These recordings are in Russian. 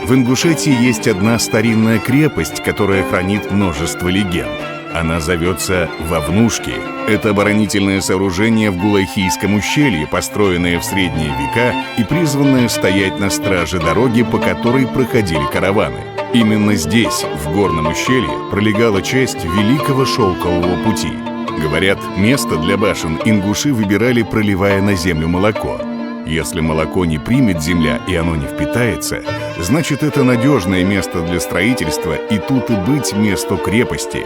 В Ингушетии есть одна старинная крепость, которая хранит множество легенд. Она зовется Вовнушки. Это оборонительное сооружение в Гулайхийском ущелье, построенное в средние века и призванное стоять на страже дороги, по которой проходили караваны. Именно здесь, в горном ущелье, пролегала часть Великого Шелкового пути. Говорят, место для башен ингуши выбирали, проливая на землю молоко. Если молоко не примет земля и оно не впитается, значит, это надежное место для строительства, и тут и быть месту крепости.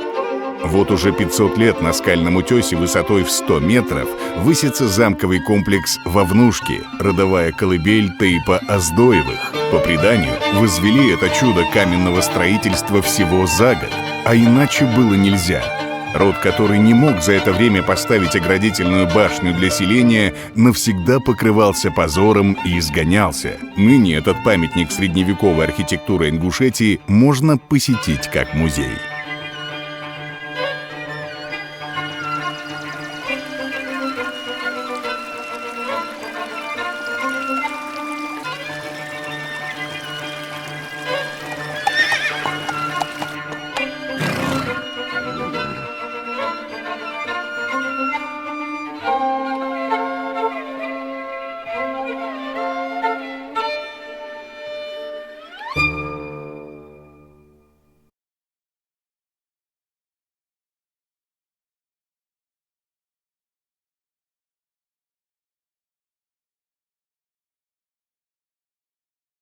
Вот уже 500 лет на скальном утесе высотой в 100 метров высится замковый комплекс Вовнушки, родовая колыбель Тейпа Оздоевых. По преданию, возвели это чудо каменного строительства всего за год, а иначе было нельзя. Род, который не мог за это время поставить оградительную башню для селения, навсегда покрывался позором и изгонялся. Ныне этот памятник средневековой архитектуры Ингушетии можно посетить как музей.